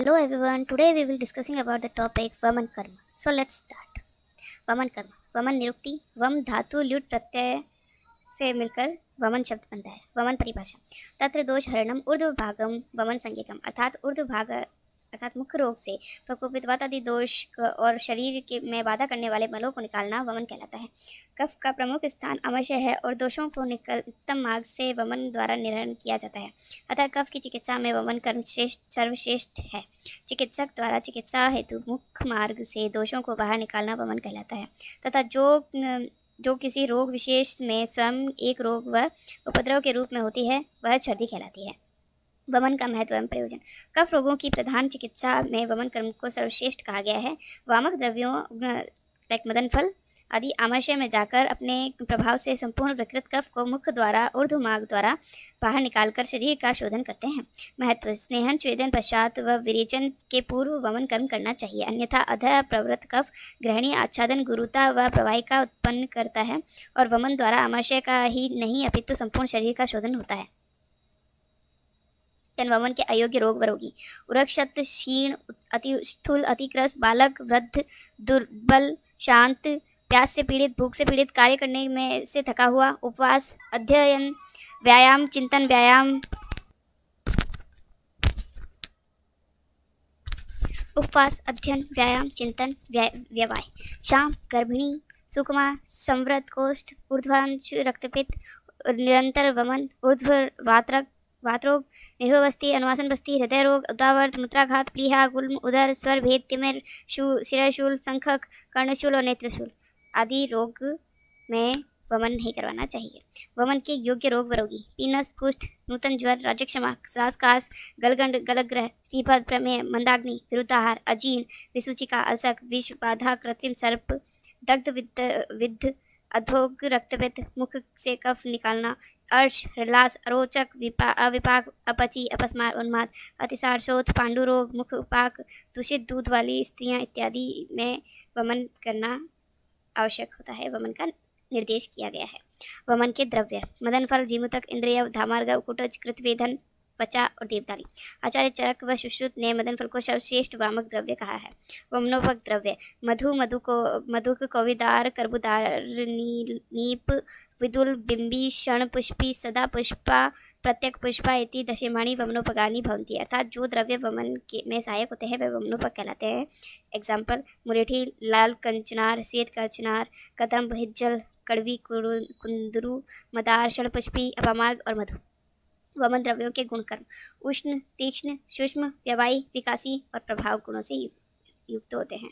Hello everyone, today we will discussing about the topic Vaman Karma. So let's start. Vaman Karma. Vaman निरुक्ति वम धातु ल्युट प्रत्यय से मिलकर वमन शब्द बनता है। वमन परिभाषा तत्र दोष हरणम ऊर्ध्व भागम वमन संज्ञकम अर्थात ऊर्ध्व भाग अर्थात मुख्य रोग से प्रकोपित वातादि दोष और शरीर के में बाधा करने वाले मलों को निकालना वमन कहलाता है। कफ का प्रमुख स्थान आमाशय है और दोषों को उत्तम मार्ग से वमन द्वारा निवारण किया जाता है। अतः कफ की चिकित्सा में वमन कर्म सर्वश्रेष्ठ है। चिकित्सक द्वारा चिकित्सा हेतु मुख्य मार्ग से दोषों को बाहर निकालना वमन कहलाता है तथा जो किसी रोग विशेष में स्वयं एक रोग व उपद्रव के रूप में होती है वह छर्दी कहलाती है। वमन का महत्व एवं प्रयोजन। कफ रोगों की प्रधान चिकित्सा में वमन कर्म को सर्वश्रेष्ठ कहा गया है। वामक द्रव्यों लाइक मदन फल आदि आमाशय में जाकर अपने प्रभाव से संपूर्ण विकृत कफ को मुख द्वारा ऊर्ध्व मार्ग द्वारा बाहर निकालकर शरीर का शोधन करते हैं। महत्व स्नेहन स्वेदन पश्चात व विरेचन के पूर्व वमन कर्म करना चाहिए, अन्यथा अधः प्रवृत्त कफ ग्रहणी आच्छादन गुरुता व प्रवाहिका उत्पन्न करता है और वमन द्वारा आमाशय का ही नहीं अपितु संपूर्ण शरीर का शोधन होता है। वमन के अयोग्य रोग व रोगी उरक्षत क्षीण अति स्थूल अतिक्रस बालक वृद्ध दुर्बल शांत प्यास से पीड़ित भूख से पीड़ित कार्य करने में से थका हुआ उपवास अध्ययन व्यायाम चिंतन व्यायाम उपवास अध्ययन व्यायाम चिंतन व्यवाय शाम गर्भिणी सुकुमा संवृत कोष्ठ ऊर्ध्वांश रक्तपित्त निरंतर वमन ऊर्ध्व वातरोग निर्भवस्ती अनुवासन बस्ती हृदय रोग उदावर्त मूत्राघात प्लीहा गुल्म उदर स्वर भेद तिमिर शिरशूल संखक कर्णशूल और नेत्रशूल आदि रोग में वमन नहीं करवाना चाहिए। वमन के योग्य रोग व रोगी पीनस कुष्ठ नूतन ज्वर राजक्षमा श्वासकास गलगंड गलग्रह श्रीपद प्रमेय मंदाग्नि विरुद्धाहार अजीर्ण विसूचिका अलसक विष बाधा कृत्रिम सर्प दग्ध विद्ध अधोग रक्तपित्त मुख से कफ निकालना अर्श हृलास अरोचक अविपाक अपची अपस्मार उन्माद अतिसार शोथ पांडुरोग मुख उपाक दूषित दूध वाली स्त्रियां इत्यादि में वमन करना आवश्यक होता है। वमन का निर्देश किया गया है। वमन के द्रव्य मदन फल जीमुतक इंद्रिय धामार्ग उकुटज कृतवेधन पचा और देवदारी। आचार्य चरक व सुश्रुत ने मदन फल को सर्वश्रेष्ठ वामक द्रव्य कहा है। वमनोपक द्रव्य मधुक कविदार कर्बुदार नीप विदुल बिंबी क्षण पुष्पी सदा पुष्पा प्रत्यक पुष्पा इति दशेमाणी वमनोपगानी भवंती अर्थात जो द्रव्य वमन में सहायक होते हैं वे वमनोपक कहलाते हैं। एग्जाम्पल मुरेठी लाल कंचनार श्वेत कंचनार कदम्ब हिज्जल कड़वी कुंदरू मदार क्षण पुष्पी अपमार्ग और मधु। वमन द्रव्यों के गुणकर्म उष्ण तीक्ष्ण सूक्ष्म व्यवायी विकासी और प्रभाव गुणों से युक्त होते हैं।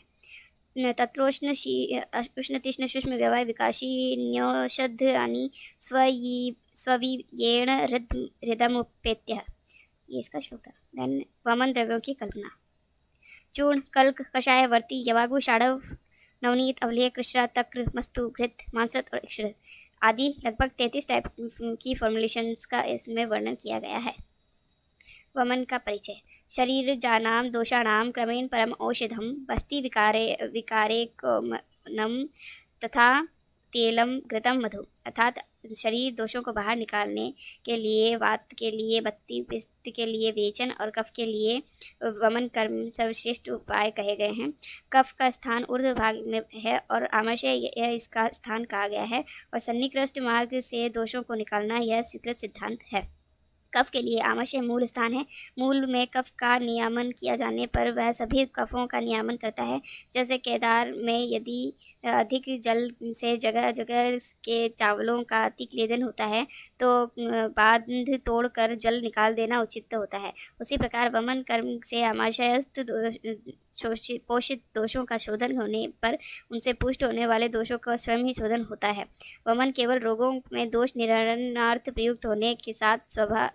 तत्रोष्ण उष्ण तीक्ष्ण सूक्ष्म व्यवाय विकासी न्योषधानि स्ववीयेण हृदमुपेत्य ये इसका श्लोक था। देन वमन द्रव्यों की कल्पना चूर्ण कल्क कषाय वर्ती यवागु शाड़व नवनीत अवलेह कृष्णा तक्र मस्तु घृत मांसत और इक्षर आदि लगभग 33 टाइप की फॉर्मुलेशंस का इसमें वर्णन किया गया है। वमन का परिचय शरीर जानाम दोषाणाम क्रमेण परम औषधम बस्ती विकारे नम तथा तेलम घृतम मधु अर्थात शरीर दोषों को बाहर निकालने के लिए वात के लिए बत्ती पित्त के लिए वेचन और कफ के लिए वमन कर्म सर्वश्रेष्ठ उपाय कहे गए हैं। कफ का स्थान ऊर्ध्व भाग में है और आमाशय यह इसका स्थान कहा गया है और सन्निकृष्ट मार्ग से दोषों को निकालना यह स्वीकृत सिद्धांत है। कफ के लिए आमाशय मूल स्थान है। मूल में कफ का नियमन किया जाने पर वह सभी कफों का नियमन करता है। जैसे केदार में यदि अधिक जल से जगह जगह के चावलों का अतिक्लेदन होता है तो बांध तोड़कर जल निकाल देना उचित होता है। उसी प्रकार वमन कर्म से आमाशयस्थ पोषित दोषों का शोधन होने पर उनसे पुष्ट होने वाले दोषों का स्वयं ही शोधन होता है। वमन केवल रोगों में दोष निवारणार्थ प्रयुक्त होने के साथ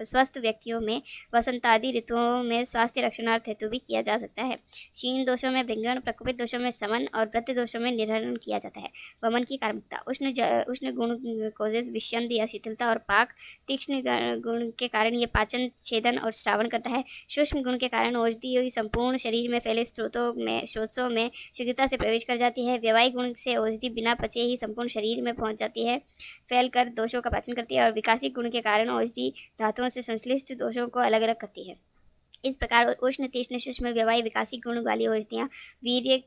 स्वस्थ व्यक्तियों में वसंतादि ऋतुओं में स्वास्थ्य रक्षणार्थ हेतु भी किया जा सकता है। क्षीण दोषों में भृंगण प्रकोपित दोषों में समन और वृत्त दोषों में निवारण किया जाता है। वमन की कार्मिकता उष्ण गुण कोजेस विषंद या शीतलता और पाक तीक्ष्ण गुण के कारण ये पाचन छेदन और श्रावण करता है। सूक्ष्म गुण के कारण औषधि संपूर्ण शरीर में फैले स्रोतों में शीघ्रता से प्रवेश कर जाती है। व्यवहारिक गुण से औषधि बिना पचे ही संपूर्ण शरीर में पहुंच जाती है, फैलकर दोषों का पाचन करती है और विकासिक गुण के कारण औषधि धातुओं से संश्लिष्ट दोषों को अलग अलग करती है। इस प्रकार उष्ण तीक्ष्ण सूक्ष्म व्यवायी विकासी गुण वाली औषधियाँ वीर्य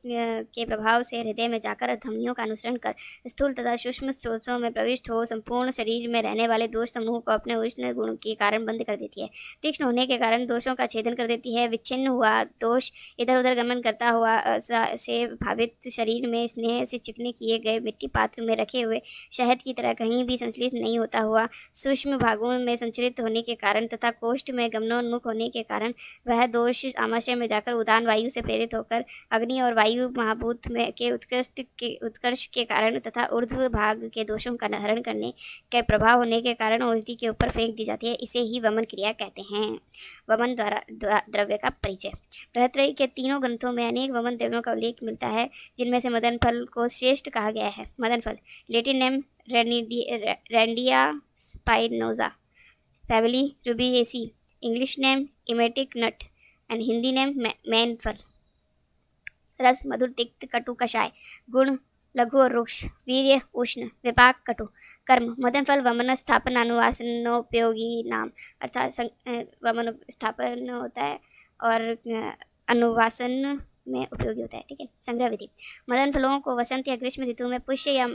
के प्रभाव से हृदय में जाकर धमनियों का अनुसरण कर स्थूल तथा सूक्ष्म स्रोतों में प्रविष्ट हो संपूर्ण शरीर में रहने वाले दोष समूह को अपने उष्ण गुण के कारण बंद कर देती है। तीक्ष्ण होने के कारण दोषों का छेदन कर देती है। विच्छिन्न हुआ दोष इधर उधर गमन करता हुआ से भावित शरीर में स्नेह से चिकने किए गए मिट्टी पात्र में रखे हुए शहद की तरह कहीं भी संश्लिष्ट नहीं होता हुआ सूक्ष्म भागों में संचरित होने के कारण तथा कोष्ठ में गमनोन्मुख होने के कारण वह दोष आमाशय में जाकर उदान वायु से प्रेरित होकर अग्नि और वायु महाभूत में के उत्कर्ष के कारण तथा ऊर्ध्व भाग के दोषों का हरण करने के प्रभाव होने के कारण औषधि के ऊपर फेंक दी जाती है। इसे ही वमन क्रिया कहते हैं। वमन द्वारा द्रव्य का परिचय। बृहत्त्रयी के तीनों ग्रंथों में अनेक वमन द्रव्यों का उल्लेख मिलता है, जिनमें से मदन फल को श्रेष्ठ कहा गया है। मदन फल Latin name Randia spinosa, family Rubiaceae, English name emetic nut and Hindi name मैन फल। रस मधुर तिक्त कटु कषाय। गुण लघु और रुक्ष। वीर्य उष्ण। विपाक कटु। कर्म मदन फल वमन स्थापन अनुवासनोपयोगी नाम, अर्थात वमन स्थापन होता है और अनुवासन में उपयोगी होता है। ठीक है। संग्रह विधि। मदन फलों को वसंत या ग्रीष्म ऋतु में पुष्य या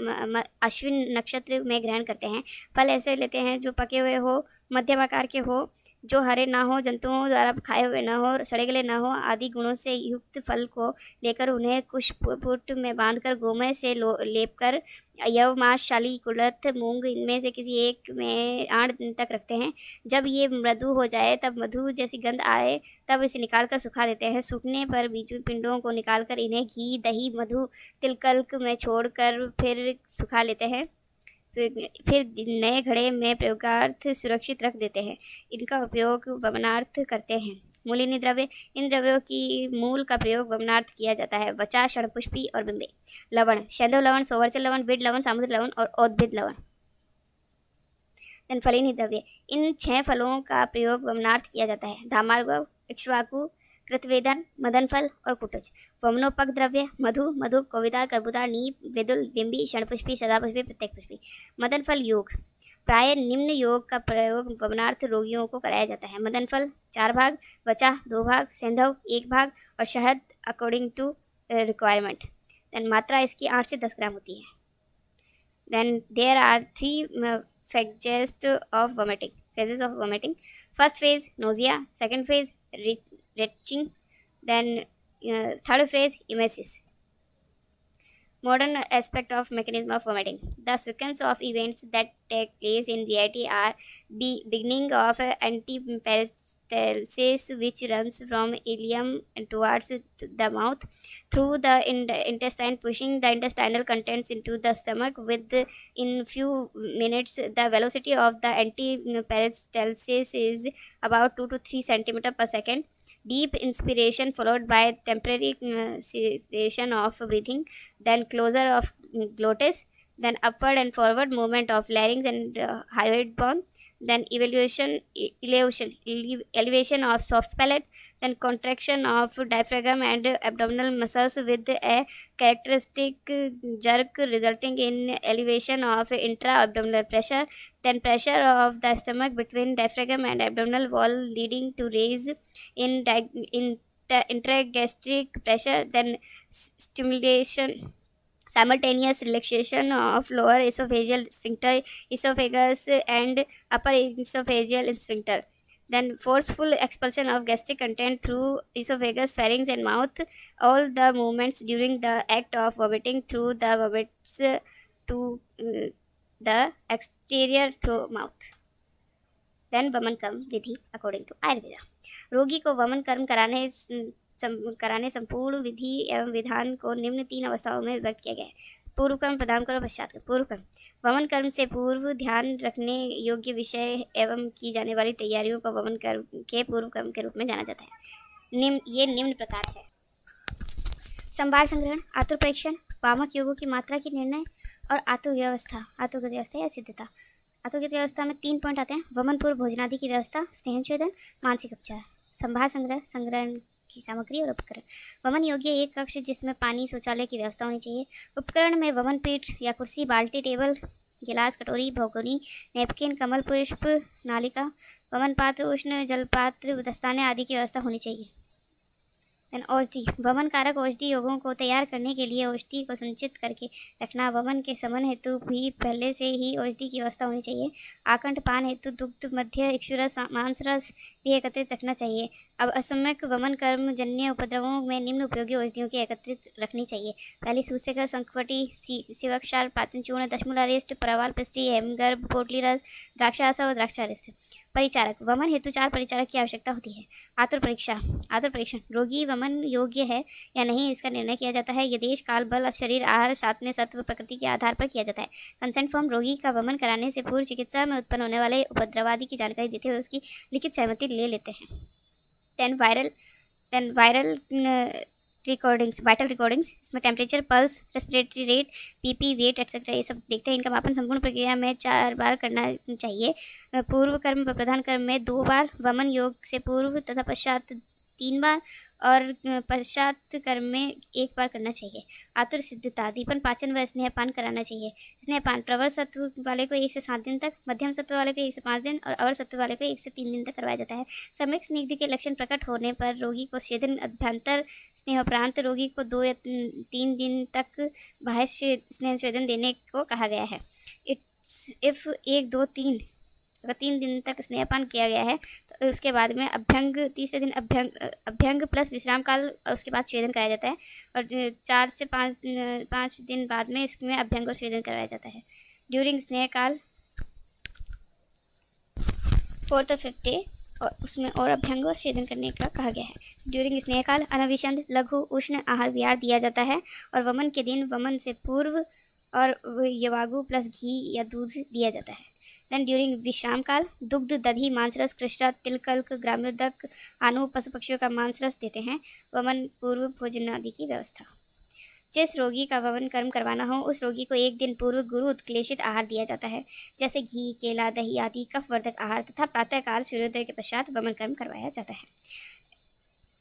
अश्विन नक्षत्र में ग्रहण करते हैं। फल ऐसे लेते हैं जो पके हुए हो, मध्यम आकार के हो, जो हरे ना हो, जंतुओं द्वारा खाए हुए ना हो, सड़े गले ना हो आदि गुणों से युक्त फल को लेकर उन्हें कुछ फुट में बांधकर गोमय से लेपकर यव मास शाली कुलथ मूंग इनमें से किसी एक में 8 दिन तक रखते हैं। जब ये मृदु हो जाए, तब मधु जैसी गंध आए, तब इसे निकालकर सुखा देते हैं। सूखने पर बीज पिंडों को निकालकर इन्हें घी दही मधु तिलकल्क में छोड़कर फिर सुखा लेते हैं। फिर नए घड़े में प्रयोगार्थ सुरक्षित रख देते हैं। इनका उपयोग वमनार्थ करते हैं। मूलिनी द्रव्य। इन द्रव्यों की मूल का प्रयोग वमनार्थ किया जाता है। वचा, षणपुष्पी और बिंबे। लवण। सैंधव लवण, सोवर्चल लवण, बिड लवण, सामुद्र लवण और औद्भिद लवण। फलिनी द्रव्य। इन 6 फलों का प्रयोग वमनार्थ किया जाता है। धामार्गव, इक्ष्वाकु, कृतवेदन, मदन फल और कुटुज। वमनोपक द्रव्य। मधु, मधु, कविता, कर्बुदा, नीप, वेदुल, बिंबी, षणपुष्पी, सदापुष्पी, प्रत्येक पुष्पी। मदन फल योग। प्राय निम्न योग का प्रयोग वमनार्थ रोगियों को कराया जाता है। मदन फल 4 भाग, वचा 2 भाग, सेंधव 1 भाग और शहद अकॉर्डिंग टू रिक्वायरमेंट। देन मात्रा इसकी 8 से 10 ग्राम होती है। Then there are 3 phases of vomiting. First phase nausea, second phase retching, then third phase emesis. Modern aspect of mechanism of vomiting. The sequence of events that take place in reality are beginning of antiperistalsis, which runs from ileum towards the mouth through the intestine, pushing the intestinal contents into the stomach. In few minutes, the velocity of the antiperistalsis is about 2 to 3 centimeters per second. Deep inspiration followed by temporary cessation of breathing, then closure of glottis, then upward and forward movement of larynx and hyoid bone, then elevation of soft palate, then contraction of diaphragm and abdominal muscles with a characteristic jerk resulting in elevation of intra-abdominal pressure, then pressure of the stomach between diaphragm and abdominal wall leading to raise in intragastric pressure, then simultaneous relaxation of lower esophageal sphincter, esophagus and upper esophageal sphincter, then forceful expulsion of gastric content through esophagus, pharynx and mouth. All the movements during the act of vomiting through the vomits to the exterior through mouth. Then वमन कर्म विधि according to Ayurveda. रोगी को वमन कर्म कराने संपूर्ण विधि एवं विधान को निम्न 3 अवस्थाओं में विभक्त किया गया है। पूर्व कर्म, प्रधान कर्म और पश्चात कर्म। पूर्व कर्म। वमन कर्म से पूर्व ध्यान रखने योग्य विषय एवं की जाने वाली तैयारियों को वमन कर्म के पूर्व कर्म के रूप में जाना जाता है। ये निम्न प्रकार है। संभार संग्रहण, आतुर परीक्षण, वामक योगों की मात्रा की निर्णय और आतुर व्यवस्था, आतुरगत व्यवस्था या सिद्धता। आतुरगत व्यवस्था में 3 पॉइंट आते हैं। वमन पूर्व भोजनादि की व्यवस्था, स्नेहच्छेदन, मानसिक उपचार। संभार संग्रह, संग्रहण की सामग्री और उपकरण। वमन योग्य एक कक्ष जिसमें पानी, शौचालय की व्यवस्था होनी चाहिए। उपकरण में वमन पीठ या कुर्सी, बाल्टी, टेबल, गिलास, कटोरी, भगोनी, नैपकिन, कमल पुष्प, नालिका, वमन पात्र, उष्ण जलपात्र, दस्ताने आदि की व्यवस्था होनी चाहिए। देन औषधि, वमन कारक औषधि योगों को तैयार करने के लिए औषधि को संचित करके रखना। वमन के समन हेतु भी पहले से ही औषधि की व्यवस्था होनी चाहिए। आकंठ पान हेतु दुग्ध, मध्य, इक्षुरस, मांस रस भी एकत्रित रखना चाहिए। अब असम्यक वमन कर्म जन्य उपद्रवों में निम्न उपयोगी औषधियों की एकत्रित रखनी चाहिए। पहली सूचक संकवटी, सिवक्षार, पाचन चूर्ण, दशमूलारिष्ट, प्रवाल पिष्टी, हेमगर्भ, पोटली रस, द्राक्षारस और द्राक्षारिष्ट। परिचारक, वमन हेतु 4 परिचारक की आवश्यकता होती है। आतुर परीक्षण, रोगी वमन योग्य है या नहीं इसका निर्णय किया जाता है। ये देश, काल, बल, शरीर, आहार, साथ में सत्व, प्रकृति के आधार पर किया जाता है। कंसेंट फॉर्म, रोगी का वमन कराने से पूर्व चिकित्सा में उत्पन्न होने वाले उपद्रवादि की जानकारी देते हुए उसकी लिखित सहमति ले लेते हैं। देन वायरल वाइटल रिकॉर्डिंग्स, इसमें temperature, pulse, respiratory rate, BP, weight etcetera ये सब देखते हैं। इनका मापन संपूर्ण प्रक्रिया में 4 बार करना चाहिए। पूर्व कर्म व प्रधान कर्म में 2 बार, वमन योग से पूर्व तथा पश्चात 3 बार और पश्चात कर्म में 1 बार करना चाहिए। आतुर सिद्धता, दीपन, पाचन व स्नेहपान कराना चाहिए। स्नेहपान प्रवर सत्व वाले को 1 से 7 दिन तक, मध्यम सत्व वाले को 1 से 5 दिन और अवर सत्व वाले को 1 से 3 दिन तक करवाया जाता है। सम्यक स्निग्ध के लक्षण प्रकट होने पर रोगी को स्वेदन, अभ्यंतर स्नेहोपरांत रोगी को 2 या 3 दिन तक बाह्य स्नेह स्वेदन देने को कहा गया है। इफ 1, 2, 3 अगर 3 दिन तक स्नेहपान किया गया है तो उसके बाद में अभ्यंग, तीसरे दिन अभ्यंग प्लस विश्राम काल और उसके बाद स्वेदन कराया जाता है। और 4 से 5 दिन बाद में इसमें अभ्यंग और स्वेदन कराया जाता है। ड्यूरिंग स्नेह काल 4th और 5th डे और उसमें और अभ्यंग और स्वेदन करने का कहा गया है। ड्यूरिंग स्नेह काल अनविषंद, लघु, उष्ण आहार विहार दिया जाता है और वमन के दिन वमन से पूर्व और यवागु प्लस घी या दूध दिया जाता है। देन ड्यूरिंग विश्राम काल दुग्ध, दधी, मांसरस, कृष्णा, तिलकल्क, ग्राम्योदक, आनु, पशु पक्षियों का मांसरस देते हैं। वमन पूर्व भोजन आदि की व्यवस्था। जिस रोगी का वमन कर्म करवाना हो उस रोगी को 1 दिन पूर्व गुरु उत्क्लेशित आहार दिया जाता है, जैसे घी, केला, दही आदि कफवर्धक आहार तथा प्रातःकाल सूर्योदय के पश्चात वमन कर्म करवाया जाता है।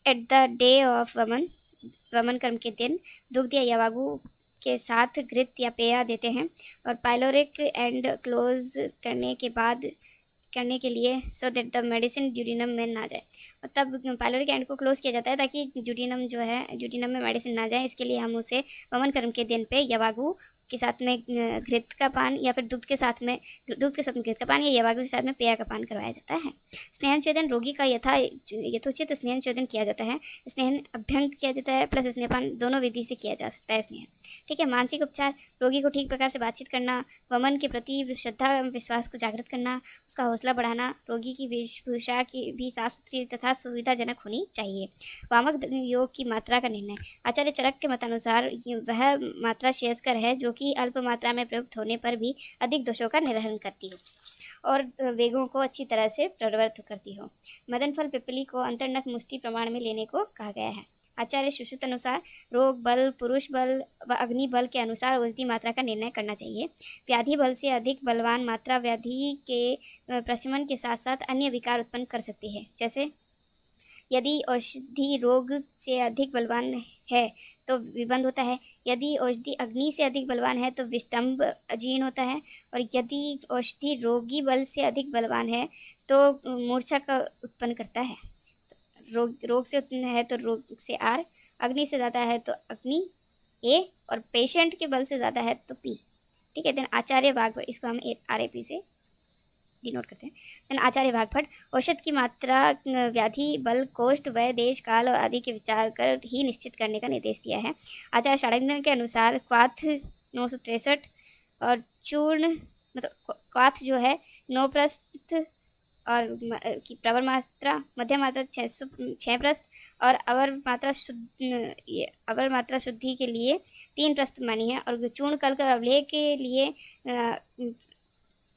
एट द डे ऑफ वमन कर्म के दिन दुग्ध या यवागु के साथ घृत या पेया देते हैं और पाइलोरिक एंड क्लोज करने के लिए so that the medicine duodenum में ना जाए। और तब पाइलोरिक एंड को क्लोज किया जाता है ताकि ड्यूडिनम में मेडिसिन ना जाए। इसके लिए हम उसे वमन कर्म के दिन पे यवागु के साथ में घृत का पान या फिर दूध के साथ में घृत का पान या यवागु के साथ में पेया का पान करवाया जाता है। स्नेहन स्वेदन, रोगी का यथोचित स्नेहन स्वेदन किया जाता है। स्नेहन अभ्यंग किया जाता है प्लस स्नेहपान दोनों विधि से किया जा सकता है। स्नेहन ठीक है। मानसिक उपचार, रोगी को ठीक प्रकार से बातचीत करना, वमन के प्रति श्रद्धा एवं विश्वास को जागृत करना, उसका हौसला बढ़ाना। रोगी की वेशभूषा की भी साफ सुथरी तथा सुविधाजनक होनी चाहिए। वामक योग की मात्रा का निर्णय, आचार्य चरक के मतानुसार वह मात्रा श्रेयस्कर है जो कि अल्प मात्रा में प्रयुक्त होने पर भी अधिक दोषों का निवारण करती हो और वेगों को अच्छी तरह से प्रवृत्त करती हो। मदन फल पिपली को अंतर्नख मुष्टि प्रमाण में लेने को कहा गया है। आचार्य सुश्रुत अनुसार रोग बल, पुरुष बल व अग्नि बल के अनुसार औषधि मात्रा का निर्णय करना चाहिए। व्याधि बल से अधिक बलवान मात्रा व्याधि के प्रशमन के साथ साथ अन्य विकार उत्पन्न कर सकती है। जैसे यदि औषधि रोग से अधिक बलवान है तो विबंध होता है, यदि औषधि अग्नि से अधिक बलवान है तो विष्टम्भ अजीर्ण होता है, और यदि औषधि रोगी बल से अधिक बलवान है तो मूर्छा का उत्पन्न करता है। रोग से उत्पन्न है तो रोग से आर, अग्नि से ज़्यादा है तो अग्नि ए, और पेशेंट के बल से ज़्यादा है तो पी। ठीक है। देन आचार्य वाग्भट, इसको हम RAP से डिनोट करते हैं। देन आचार्य वाग्भट, औषध की मात्रा व्याधि बल, कोष्ठ, वय, देश, काल और आदि के विचार कर ही निश्चित करने का निर्देश दिया है। आचार्य षडांगन के अनुसार क्वाथ 963 और चूर्ण क्वाथ जो है 9 प्रस्थ और की प्रवर मात्रा, मध्य मात्रा 6 प्रस्थ और अवर मात्रा शुद्धि के लिए 3 प्रस्थ मानी है। और चूर्ण कल्क और अवलेह के लिए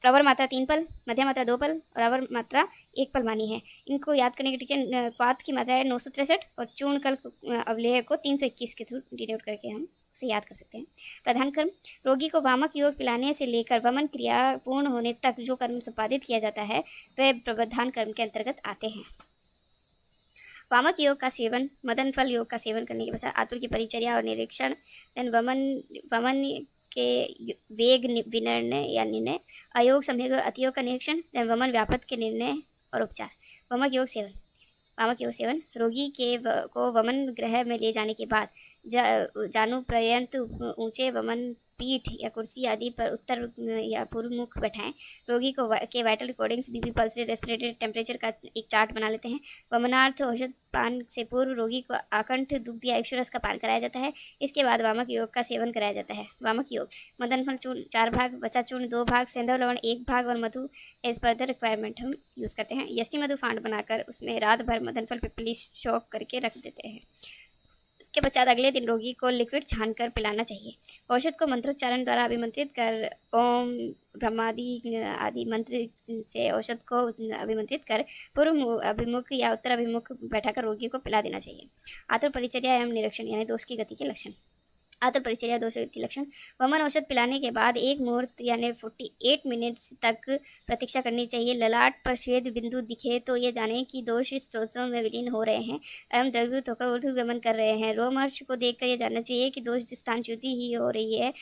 प्रवर मात्रा 3 पल, मध्य मात्रा 2 पल और अवर मात्रा 1 पल मानी है। इनको याद करने के टिके क्वाथ की मात्रा है 963 और चूर्ण कल्क अवलेह को 321 के थ्रू डिनोट करके हम उसे याद कर सकते हैं। प्रधान कर्म, रोगी को वामक योग पिलाने से लेकर वमन क्रिया पूर्ण होने तक जो कर्म संपादित किया जाता है वह प्रधान कर्म के अंतर्गत आते हैं। वामक योग का सेवन, मदन फल योग का सेवन करने के पश्चात आतुर की परिचर्या और निरीक्षण, देन वमन के वेग विनिर्णय या निर्णय, अयोग, संयोग, अतियोग का निरीक्षण, देन वमन व्यापक के निर्णय और उपचार। वामक योग सेवन। वामक योग सेवन रोगी को वमन गृह में ले जाने के बाद जानु पर्यंत ऊंचे वमन पीठ या कुर्सी आदि पर उत्तर या पूर्व मुख बैठाएं। रोगी को के vital recordings, BP, pulse rate, respiratory temperature का एक चार्ट बना लेते हैं। वमनार्थ औषध पान से पूर्व रोगी को आकंठ दुग्ध या इक्षुरस का पान कराया जाता है। इसके बाद वामक योग का सेवन कराया जाता है। वामक योग मदन फल चूर्ण 4 भाग, बचा चूर्ण 2 भाग, सेंधव लवण 1 भाग और मधु एज पर द रिक्वायरमेंट हम यूज़ करते हैं। यष्टि मधु फांड बनाकर उसमें रात भर मदन फल पिपली शौक करके रख देते हैं। इसके पश्चात अगले दिन रोगी को लिक्विड छानकर पिलाना चाहिए। औषध को मंत्रोच्चारण द्वारा अभिमंत्रित कर ओम ब्रह्मादि आदि मंत्र से औषध को अभिमंत्रित कर पूर्व अभिमुख या उत्तर अभिमुख बैठाकर रोगी को पिला देना चाहिए। आतुर परिचर्या एवं निरीक्षण यानी दोष की गति के लक्षण। आतुर परिचर्या दोष की लक्षण। वमन औषध पिलाने के बाद 1 मुहूर्त यानी 48 मिनट्स तक प्रतीक्षा करनी चाहिए। ललाट पर श्वेत बिंदु दिखे तो ये जाने कि दोष स्रोतों में विलीन हो रहे हैं एवं द्रवीभूत होकर ऊर्ध्वगमन कर रहे हैं। रोमहर्ष को देखकर ये जानना चाहिए कि दोष स्थानच्युति ही हो रही है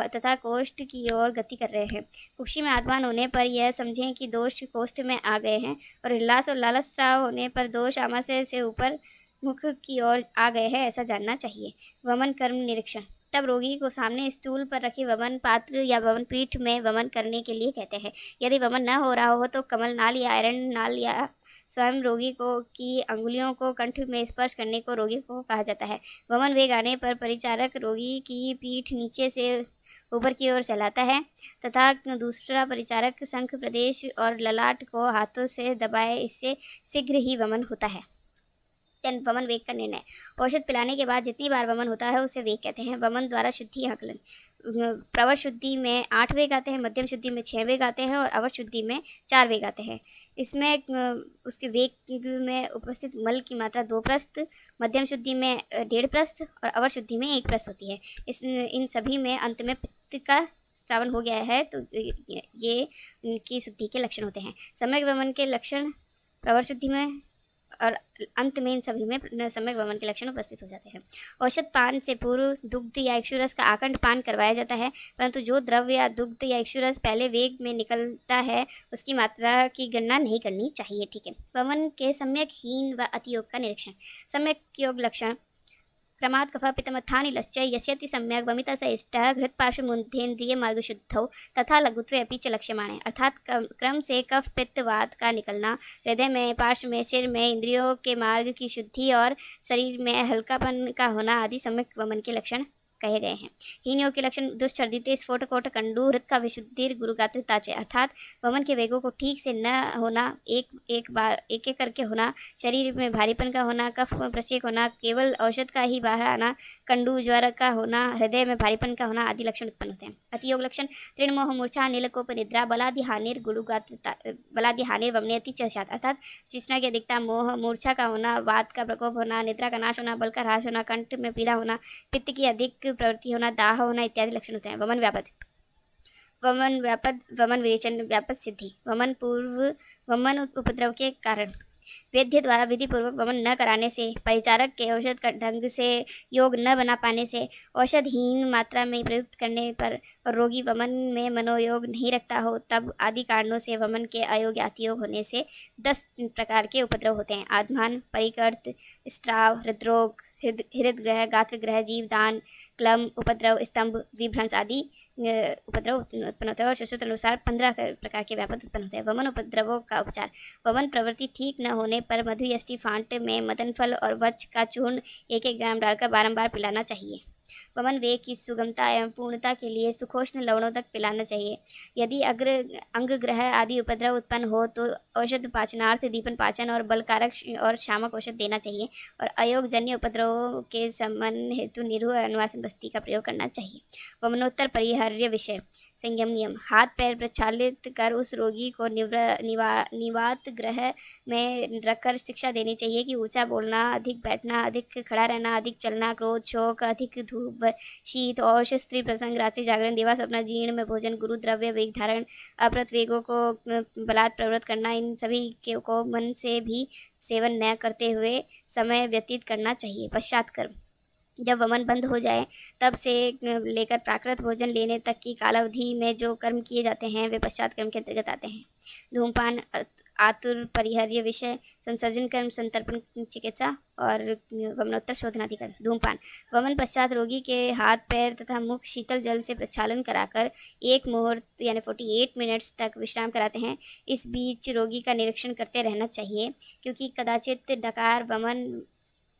तथा कोष्ठ की ओर गति कर रहे हैं। कुक्षी में आत्मान होने पर यह समझें कि दोष कोष्ठ में आ गए हैं और हिल्लास और लालच स्राव होने पर दोष आमाशय से ऊपर मुख की ओर आ गए हैं, ऐसा जानना चाहिए। वमन कर्म निरीक्षण। तब रोगी को सामने स्टूल पर रखे वमन पात्र या वमन पीठ में वमन करने के लिए कहते हैं। यदि वमन न हो रहा हो तो कमल नाल या आयरन नाल या स्वयं रोगी को की अंगुलियों को कंठ में स्पर्श करने को रोगी को कहा जाता है। वमन वेग आने पर परिचारक रोगी की पीठ नीचे से ऊपर की ओर चलाता है तथा दूसरा परिचारक शंख प्रदेश और ललाट को हाथों से दबाए। इससे शीघ्र ही वमन होता है। वमन वेग का निर्णय। औषध पिलाने के बाद जितनी बार वमन होता है उसे वेग कहते हैं। वमन द्वारा शुद्धि आकलन। प्रवर शुद्धि में 8 वेग आते हैं, मध्यम शुद्धि में 6 वेग आते हैं और अवर शुद्धि में 4 वेग आते हैं। इसमें उसके वेग में उपस्थित मल की मात्रा 2 प्रस्थ, मध्यम शुद्धि में 1.5 प्रस्थ और अवर शुद्धि में 1 प्रस्थ होती है। इन सभी में अंत में पित्त का श्रावण हो गया है तो ये इनकी शुद्धि के लक्षण होते हैं। सम्यक वमन के लक्षण प्रवर शुद्धि में और अंत में इन सभी में सम्यक वमन के लक्षण उपस्थित हो जाते हैं। औषध पान से पूर्व दुग्ध या इक्षुरस का आकंठ पान करवाया जाता है, परंतु जो द्रव्य या दुग्ध या इक्षुरस पहले वेग में निकलता है उसकी मात्रा की गणना नहीं करनी चाहिए। ठीक है। वमन के सम्यक हीन व अतियोग का निरीक्षण। सम्यक योग लक्षण। क्रमात् कफ पित्तमथानिलश्च यस्यति सम्यक वमिता स इष्टः घृतपार्श्वमूर्धेन्द्रिय मार्गशुद्धौ तथा लघुत्वे अपि च लक्ष्यमाणे। अर्थात क्रम से कफ पित्त वात का निकलना, हृदय में, पार्श्व में, सिर में इंद्रियों के मार्ग की शुद्धि और शरीर में हल्कापन का होना आदि सम्यक वमन के लक्षण कहे गए हैं। हीन योग के लक्षण। दुष्छर्दिते स्फोट कोट कंडू हृत का विशुद्धिर गुरुगात्रताचे। अर्थात वमन के वेगों को ठीक से न होना, एक एक करके होना, शरीर में भारीपन का होना, कफ में प्रचेक होना, केवल औषध का ही बाहर आना, कंडू ज्वर का होना, हृदय में भारीपन का होना आदि लक्षण उत्पन्न होते हैं। अतियोग लक्षण। तृणमोह मूर्छा नीलकोप निद्रा बलादि हानिर गुरुगात्रता बलादि हानिर वमनेति च स्यात्। अर्थात तृष्णा की अधिकता, मोह, मूर्छा का होना, वात का प्रकोप होना, निद्रा का नाश होना, बल का ह्रास होना, कंठ में पीड़ा होना, पित्त की अधिक प्रवृत्ति होना, दाह होना इत्यादि लक्षण होते हैं। वमन व्यापद। वमन व्यापद, वमन विरेचन, व्यापद सिद्धि। वमन पूर्व वमन उपद्रव के कारण। वैद्य द्वारा विधि पूर्वक वमन न कराने से, परिचारक के औषध का ढंग से योग न बना पाने से, औषधहीन मात्रा में प्रयुक्त करने पर और रोगी वमन में मनोयोग नहीं रखता हो तब आदि कारणों से वमन के अयोग या अतियोग होने से 10 प्रकार के उपद्रव होते हैं। आत्मान, परिकर्त, स्त्राव, हृदरोग, हृदग्रह, गात्रग्रह, जीवदान, क्लम, उपद्रव, स्तंभ, विभ्रंश आदि उपद्रव उत्पन्न होते हैं और सूत्र अनुसार 15 प्रकार के व्यापक उत्पन्न होते हैं। वमन उपद्रवों का उपचार। वमन प्रवृत्ति ठीक न होने पर मधु यष्टि फांट में मदन फल और वच का चूर्ण 1-1 ग्राम डालकर बारंबार पिलाना चाहिए। वमन वेग की सुगमता एवं पूर्णता के लिए सुखोष्ण लवणों तक पिलाना चाहिए। यदि अंगग्रह आदि उपद्रव उत्पन्न हो तो औषध पाचनार्थ दीपन पाचन और बलकारक और शामक औषध देना चाहिए और अयोगजन्य उपद्रवों के समन हेतु निरूह अनुवासन बस्ती का प्रयोग करना चाहिए। वमनोत्तर परिहार्य विषय। संयम नियम। हाथ पैर प्रक्षालित कर उस रोगी को निवात ग्रह में रखकर शिक्षा देनी चाहिए कि ऊंचा बोलना, अधिक बैठना, अधिक खड़ा रहना, अधिक चलना, क्रोध, शोक, अधिक धूप, शीत, औष, स्त्री प्रसंग, रात्रि जागरण, देवा सपना, जीर्ण में भोजन, गुरु द्रव्य वेग धारण, अप्रत वेगों को बलात् प्रवृत्त करना, इन सभी को मन से भी सेवन न करते हुए समय व्यतीत करना चाहिए। पश्चात कर्म। जब वमन बंद हो जाए तब से लेकर प्राकृत भोजन लेने तक की कालावधि में जो कर्म किए जाते हैं वे पश्चात कर्म के अंतर्गत आते हैं। धूमपान, आतुर परिहार्य विषय, संसर्जन कर्म, संतर्पण चिकित्सा और वमनोत्तर शोधनाधिकरण। धूमपान। वमन पश्चात रोगी के हाथ, पैर तथा मुख शीतल जल से प्रक्षालन कराकर 1 मुहूर्त यानी 48 मिनट्स तक विश्राम कराते हैं। इस बीच रोगी का निरीक्षण करते रहना चाहिए, क्योंकि कदाचित डकार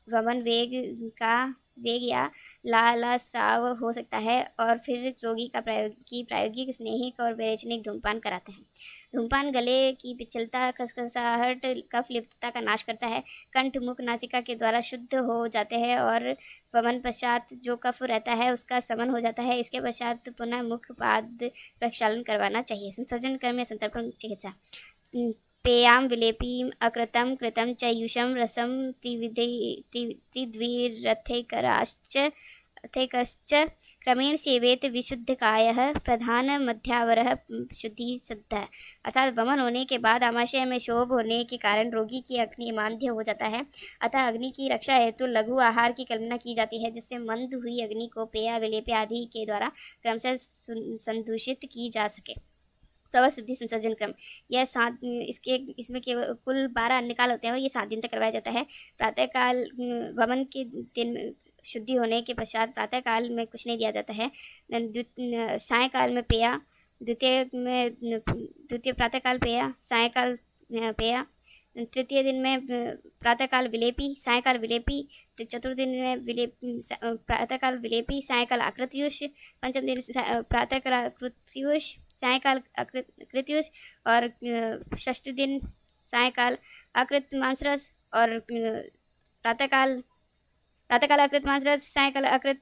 वमन वेग या लालास्राव हो सकता है और फिर रोगी का प्रायोगिक स्नेहिक और विरेचनिक धूमपान कराते हैं। धूमपान गले की पिछलता, खसखसाहट, कफ लिप्तता का नाश करता है। कंठ, मुख, नासिका के द्वारा शुद्ध हो जाते हैं और वमन पश्चात जो कफ रहता है उसका शमन हो जाता है। इसके पश्चात पुनः मुख पाद प्रक्षालन करवाना चाहिए। संसर्जन कर्म या संतर्पण चिकित्सा। पेयाम विलेपी अकृतम कृतम च युषम रसम तिद्विरथैकश्च क्रमेण सेवेत विशुद्धकायः प्रधान मध्यावरः शुद्धि सिद्ध। अर्थात वमन होने के बाद आमाशय में शोभ होने के कारण रोगी की अग्नि मांद्य हो जाता है। अतः अग्नि की रक्षा हेतु लघु आहार की कल्पना की जाती है, जिससे मंद हुई अग्नि को पेय विलेप आदि के द्वारा क्रमशः संदूषित की जा सके। प्रवर शुद्धि संसर्जन क्रम। यह इसमें केवल कुल 12 अन्नकाल होते हैं और ये 7 दिन तक करवाया जाता है। प्रातःकाल वमन के दिन शुद्धि होने के पश्चात प्रातःकाल में कुछ नहीं दिया जाता है। सायंकाल में पेया, द्वितीय प्रातःकाल पेया, सायंकाल पेया, तृतीय दिन में प्रातःकाल विलेपी, सायंकाल विलेपी, चतुर्थ दिन में प्रातःकाल विलेपी, सायंकाल आकृत्युष, पंचम दिन प्रातःकाल आकृत्युष, सायंकाल कृत्युष और षष्ठ दिन सायंकाल अकृत मांसरस और प्रातःकाल अकृत मांसरस, सायंकाल अकृत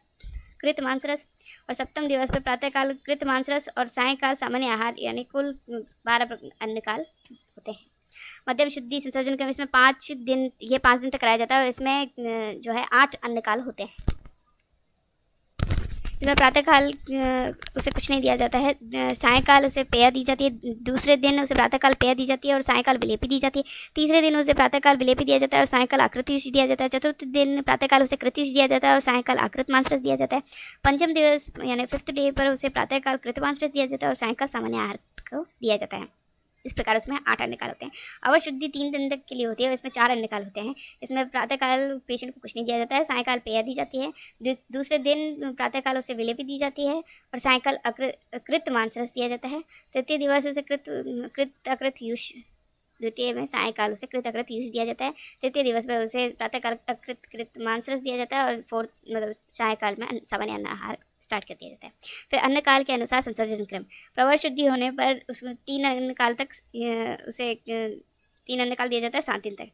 कृत मांसरस और सप्तम दिवस पर प्रातःकाल कृत मांसरस और सायंकाल सामान्य आहार, यानी कुल 12 अन्नकाल होते हैं। मध्यम शुद्धि संसर्जन क्रम। इसमें 5 दिन तक कराया जाता है और इसमें जो है 8 अन्नकाल होते हैं। इसमें प्रातःकाल उसे कुछ नहीं दिया जाता है। सायंकाल उसे पेय दी जाती है, दूसरे दिन उसे प्रातःकाल पेय दी जाती है और सायंकाल विलेपी दी जाती है। तीसरे दिन उसे प्रातःकाल विलेपी दिया जाता है और सायंकाल आकृत्युष दिया जाता है। चतुर्थ दिन प्रातःकाल उसे कृत्युष दिया जाता है और सायंकाल आकृत मांसरस दिया जाता है। पंचम दिवस यानी 5th डे पर उसे प्रातःकाल कृत मांसरस दिया जाता है और सायंकाल सामान्य आहार को दिया जाता है। इस प्रकार उसमें 8 अन्नकाल होते हैं। अवर शुद्धि 3 दिन तक के लिए होती है और इसमें 4 अन्नकाल होते हैं। इसमें प्रातःकाल पेशेंट को कुछ नहीं दिया जाता है, सायंकाल पेय दी जाती है, दूसरे दिन प्रातःकाल उसे विलेपी दी जाती है और सायंकाल कृत मांसरस दिया जाता है। तृतीय दिवस उसे कृत अकृत यूष, द्वितीय में सायंकाल उसे कृत अकृत यूष दिया जाता है। तृतीय दिवस पर उसे प्रातःकाल कृत मांसरस दिया जाता है और सायंकाल में सामान्य अन्न आहार स्टार्ट कर दिया जाता है। फिर अन्नकाल के अनुसार संसर्जन क्रम। प्रवर शुद्धि होने पर उसमें 3 अन्नकाल तक उसे 3 अन्नकाल दिया जाता है 7 दिन तक।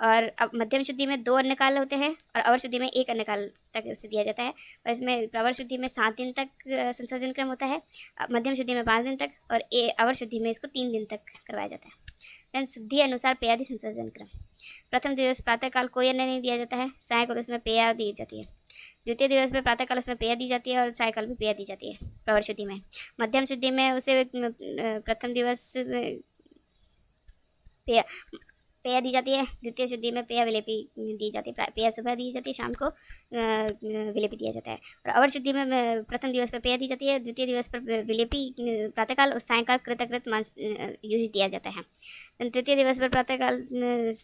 और अब मध्यम शुद्धि में 2 अन्नकाल होते हैं और अवर शुद्धि में 1 अन्नकाल तक उसे दिया जाता है। और इसमें प्रवर शुद्धि में 7 दिन तक संसर्जन क्रम होता है, मध्यम शुद्धि में 5 दिन तक और अवर शुद्धि में इसको 3 दिन तक करवाया जाता है। देन शुद्धि अनुसार पेयादि संसर्जन क्रम। प्रथम दिवस प्रातःकाल कोई अन्न नहीं दिया जाता है, सायंकाल उसमें पेय दी जाती है। द्वितीय दिवस में प्रातःकाल उसमें पेय दी जाती है और सायंकाल में पेय दी जाती है प्रवर शुद्धि में। मध्यम शुद्धि में उसे प्रथम दिवस पेय दी जाती है, द्वितीय शुद्धि में पेय विलेपी दी जाती है, पेय सुबह दी जाती है, शाम को विलेपी दिया जाता है। और अवर शुद्धि में प्रथम दिवस पर पेय दी जाती है, द्वितीय दिवस पर विलेपी प्रातःकाल और सायंकाल कृतकृत मांस यूज दिया जाता है। तृतीय दिवस पर प्रातःकाल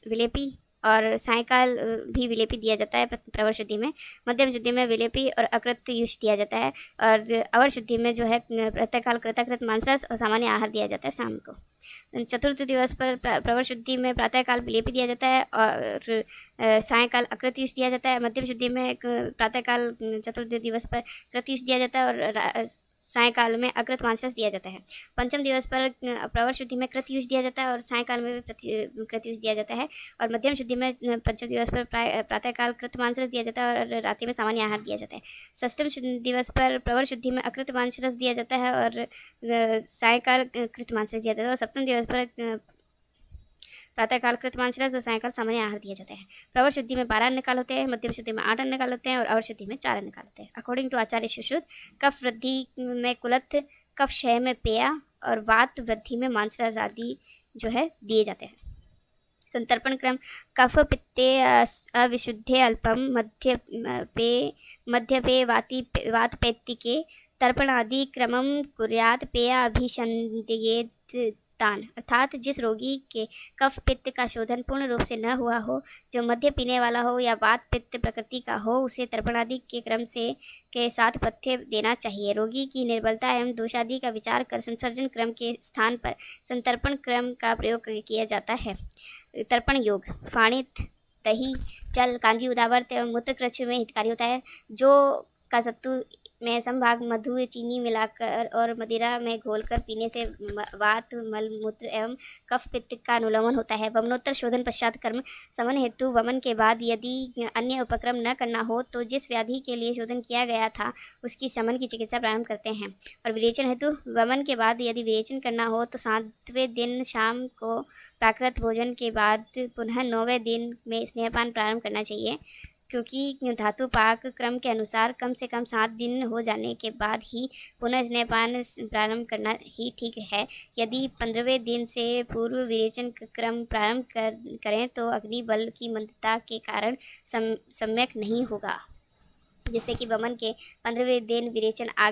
विलेपी और सायंकाल भी विलेपी दिया जाता है प्रवर शुद्धि में। मध्यम शुद्धि में विलेपी और अकृत यूष दिया जाता है और अवर शुद्धि में जो है प्रातःकाल कृतकृत मांसरस और सामान्य आहार दिया जाता है शाम को। चतुर्थ दिवस पर प्रवर शुद्धि में प्रातःकाल विलेपी दिया जाता है और सायंकाल अकृत्युष दिया जाता है। मध्यम शुद्धि में प्रातःकाल चतुर्थ दिवस पर कृत्युष दिया जाता है और सायंकाल में अकृत मांसरस दिया जाता है। पंचम दिवस पर प्रवर शुद्धि में कृत्युष दिया जाता है और सायंकाल में कृत्युष दिया जाता है। और मध्यम शुद्धि में पंचम दिवस पर प्रातःकाल कृत मांसरस दिया जाता है और रात्रि में सामान्य आहार दिया जाता है। षष्ठम दिवस पर प्रवर शुद्धि में अकृत मांसरस दिया जाता है और सायंकाल कृत मांसरस दिया जाता है। और सप्तम दिवस पर प्रातःकाल कृत मांसरस और सायंकाल सामान्य आहार दिया जाता है। प्रवर शुद्धि में 12 अन्नकाल होते हैं, मध्यम शुद्धि में 8 अन्नकाल होते हैं और अवर शुद्धि में 4 अन्नकाल होते हैं। अकॉर्डिंग टू आचार्य सुश्रुत, कफ वृद्धि में कुलत्थ, कफ क्षय में पेया और वात वृद्धि में मांसरस आदि जो है दिए जाते हैं। संतर्पण क्रम। कफ पित्ते अविशुद्धे अल्पम मध्य पे वातपेत्तिके तर्पण आदि क्रमम कुर्यात् पेय अभिषन्द्येत तान, अर्थात जिस रोगी के कफ पित्त का शोधन पूर्ण रूप से न हुआ हो, जो मध्य पीने वाला हो या वात पित्त प्रकृति का हो, उसे तर्पण आदि के क्रम से के साथ पथ्य देना चाहिए। रोगी की निर्बलता एवं दोषादि का विचार कर संसर्जन क्रम के स्थान पर संतर्पण क्रम का प्रयोग किया जाता है। तर्पण योग फाणित, दही, जल, कांजी, उदावर्त एवं मूत्र कृच्छ में हितकारी होता है। जो का सत्तू में संभाग मधु चीनी मिलाकर और मदिरा में घोलकर पीने से वात, मल मूत्र एवं कफ पित्त का अनुलमन होता है। वमनोत्तर शोधन पश्चात कर्म समन हेतु वमन के बाद यदि अन्य उपक्रम न करना हो तो जिस व्याधि के लिए शोधन किया गया था उसकी समन की चिकित्सा प्रारंभ करते हैं। और विरेचन हेतु वमन के बाद यदि विरेचन करना हो तो 7वें दिन शाम को प्राकृत भोजन के बाद पुनः 9वें दिन में स्नेहपान प्रारंभ करना चाहिए, क्योंकि धातु पाक क्रम के अनुसार कम से कम 7 दिन हो जाने के बाद ही पुनः स्नेहपान प्रारंभ करना ही ठीक है। यदि 15वें दिन से पूर्व विरेचन क्रम प्रारंभ करें तो अग्नि बल की मंदता के कारण सम्यक नहीं होगा, जिससे कि वमन के 15वें दिन विरेचन आ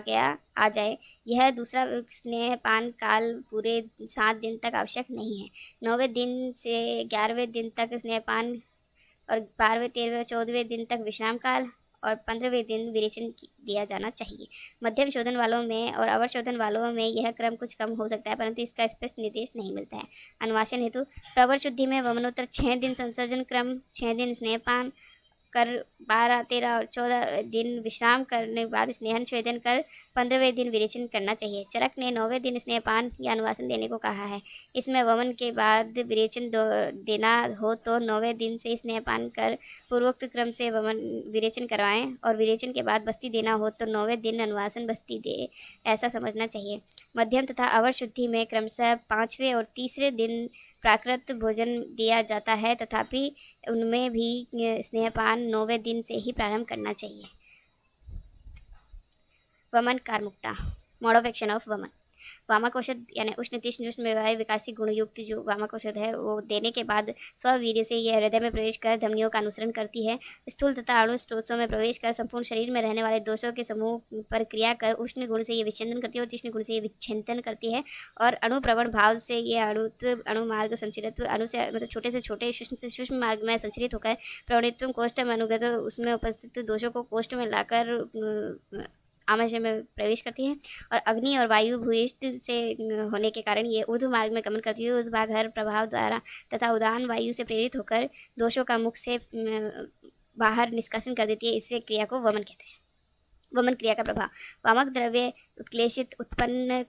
जाए। यह दूसरा स्नेहपान काल पूरे 7 दिन तक आवश्यक नहीं है। 9वें दिन से 11वें दिन तक स्नेहपान और 12वें, 13वें, 14वें दिन तक विश्राम काल और 15वें दिन विरेचन दिया जाना चाहिए। मध्यम शोधन वालों में और अवर शोधन वालों में यह क्रम कुछ कम हो सकता है, परंतु इसका स्पष्ट निर्देश नहीं मिलता है। अनुवासन हेतु प्रवर शुद्धि में वमनोत्तर 6 दिन संसर्जन क्रम, 6 दिन स्नेहपान कर 12, 13 और 14 दिन विश्राम करने के बाद स्नेहन छेदन कर 15वें दिन विरेचन करना चाहिए। चरक ने 9वें दिन स्नेहपान या अनुवासन देने को कहा है। इसमें वमन के बाद विरेचन देना हो तो 9वें दिन से स्नेहपान कर पूर्वोक्त क्रम से वमन विरेचन करवाएं, और विरेचन के बाद बस्ती देना हो तो 9वें दिन अनुवासन बस्ती दे, ऐसा समझना चाहिए। मध्यम तथा अवर शुद्धि में क्रमशः 5वें और 3रे दिन प्राकृत भोजन दिया जाता है, तथापि उनमें भी स्नेहपान 9वें दिन से ही प्रारंभ करना चाहिए। वमन कारमुक्ता, मोड ऑफ एक्शन ऑफ वमन। वामक औषध यानी उष्ण तीक्ष्ण वायु विकासी गुणयुक्त जो वामक औषध है वो देने के बाद स्ववीर्य से यह हृदय में प्रवेश कर धमनियों का अनुसरण करती है। स्थूल तथा अणु स्रोतों में प्रवेश कर संपूर्ण शरीर में रहने वाले दोषों के समूह पर क्रिया कर उष्ण गुण से ये विच्छेदन करती है और तीक्ष्ण गुण से ये विच्छेदन करती है। और अणु प्रवण भाव से ये अणु मार्ग संचरित अणु से मतलब छोटे से छोटे, सूक्ष्म से सूक्ष्म मार्ग में संचरित होकर प्रवणित्व कोष्ठ में अनुगत उसमें उपस्थित दोषों को कोष्ठ में लाकर आमाशय में प्रवेश करती है। और अग्नि और वायु भूयिष्ठ से होने के कारण ये ऊर्ध्व मार्ग में गमन करती है। ऊर्ध्वाधर प्रभाव द्वारा तथा उदान वायु से प्रेरित होकर दोषों का मुख से बाहर निष्कासन कर देती है। इससे क्रिया को वमन कहते हैं। वमन क्रिया का प्रभाव, वामक द्रव्य क्लेश उत्पन्न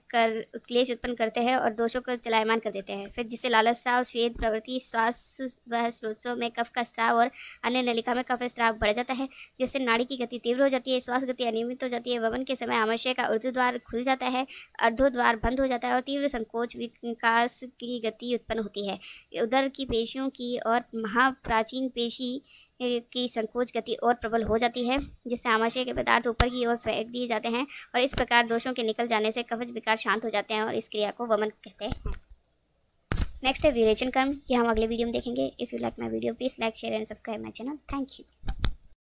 करते हैं और दोषों को चलायमान कर देते हैं। फिर जिससे लाल स्राव, श्वेत प्रवृत्ति, श्वास व स्रोतों में कफ का स्राव और अन्य नलिका में कफ स्राव बढ़ जाता है, जिससे नाड़ी की गति तीव्र हो जाती है, श्वास गति अनियमित हो जाती है। वमन के समय आमाशय का ऊर्ध्व द्वार खुल जाता है, अर्धोद्वार बंद हो जाता है और तीव्र संकोच विकास की गति उत्पन्न होती है। उदर की पेशियों की और महाप्राचीन पेशी की संकोच गति और प्रबल हो जाती है, जिससे आमाशय के पदार्थ ऊपर की ओर फेंक दिए जाते हैं और इस प्रकार दोषों के निकल जाने से कफज विकार शांत हो जाते हैं और इस क्रिया को वमन कहते हैं। नेक्स्ट है विरेचन कर्म, ये हम अगले वीडियो में देखेंगे। If you like my video please like, share and subscribe my channel. Thank you.